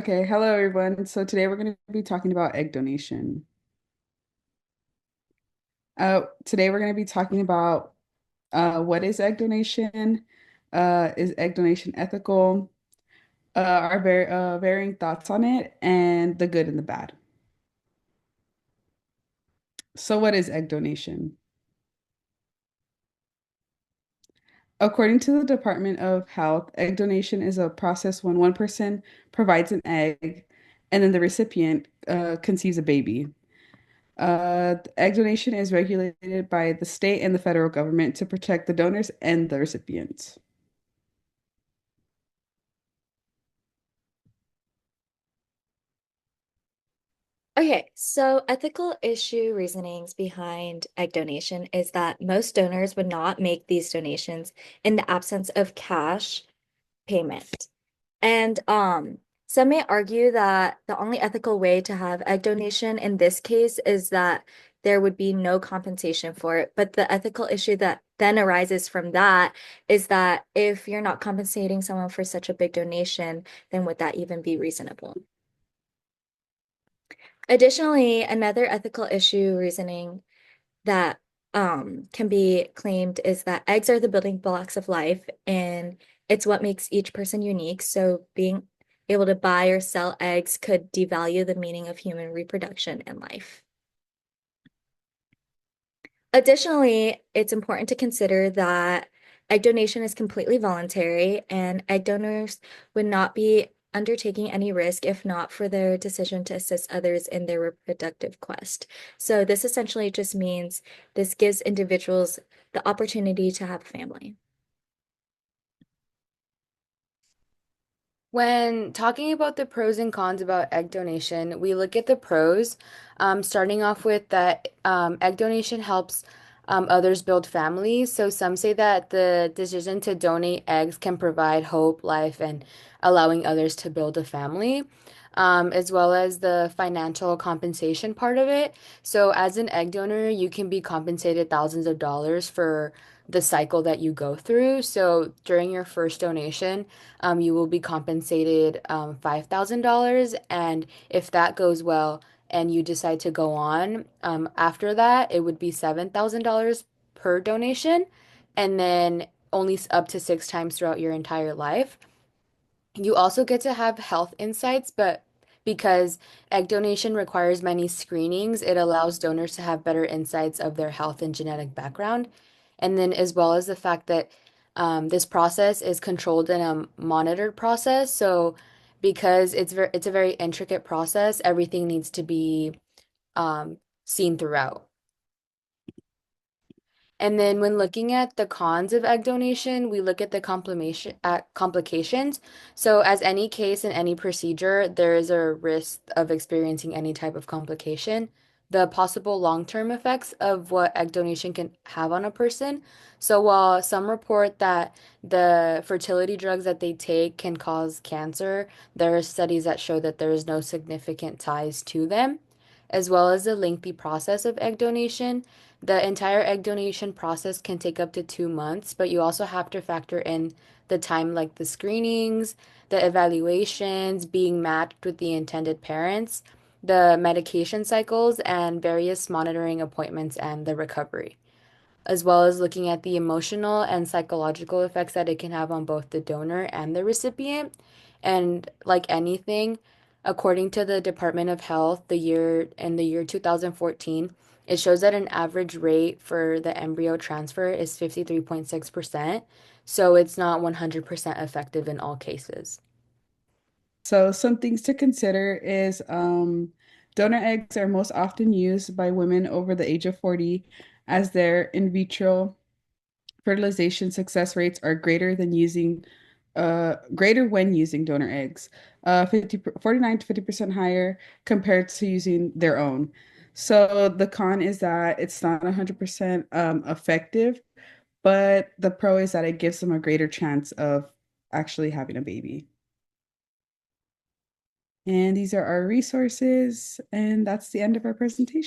Okay, hello everyone. So today we're going to be talking about egg donation. Today we're going to be talking about what is egg donation? Is egg donation ethical? Our varying thoughts on it, and the good and the bad. So what is egg donation? According to the Department of Health, egg donation is a process when one person provides an egg and then the recipient conceives a baby. Egg donation is regulated by the state and the federal government to protect the donors and the recipients. Okay, so ethical issue reasonings behind egg donation is that most donors would not make these donations in the absence of cash payment. And some may argue that the only ethical way to have egg donation in this case is that there would be no compensation for it. But the ethical issue that then arises from that is that if you're not compensating someone for such a big donation, then would that even be reasonable? Additionally, another ethical issue reasoning that can be claimed is that eggs are the building blocks of life and it's what makes each person unique. So being able to buy or sell eggs could devalue the meaning of human reproduction and life. Additionally, it's important to consider that egg donation is completely voluntary and egg donors would not be undertaking any risk if not for their decision to assist others in their reproductive quest. So this essentially just means this gives individuals the opportunity to have a family. When talking about the pros and cons about egg donation, we look at the pros, starting off with that egg donation helps others build families. So some say that the decision to donate eggs can provide hope, life, and allowing others to build a family, as well as the financial compensation part of it. So as an egg donor, you can be compensated thousands of dollars for the cycle that you go through. So during your first donation, you will be compensated $5,000. And if that goes well and you decide to go on, after that, it would be $7,000 per donation, and then only up to six times throughout your entire life. You also get to have health insights, but because egg donation requires many screenings, it allows donors to have better insights of their health and genetic background. And then, as well as the fact that this process is controlled in a monitored process. So, because it's a very intricate process, everything needs to be seen throughout. And then when looking at the cons of egg donation, we look at the complications. So as any case in any procedure, there is a risk of experiencing any type of complication. The possible long-term effects of what egg donation can have on a person. So while some report that the fertility drugs that they take can cause cancer, there are studies that show that there is no significant ties to them, as well as the lengthy process of egg donation. The entire egg donation process can take up to 2 months, but you also have to factor in the time like the screenings, the evaluations, being matched with the intended parents, the medication cycles, and various monitoring appointments and the recovery, as well as looking at the emotional and psychological effects that it can have on both the donor and the recipient. And like anything, according to the Department of Health, the year 2014, it shows that an average rate for the embryo transfer is 53.6%. So it's not 100% effective in all cases. So some things to consider is donor eggs are most often used by women over the age of 40 as their in vitro fertilization success rates are greater when using donor eggs, 49 to 50% higher compared to using their own. So the con is that it's not 100% effective, but the pro is that it gives them a greater chance of actually having a baby. And these are our resources, and that's the end of our presentation.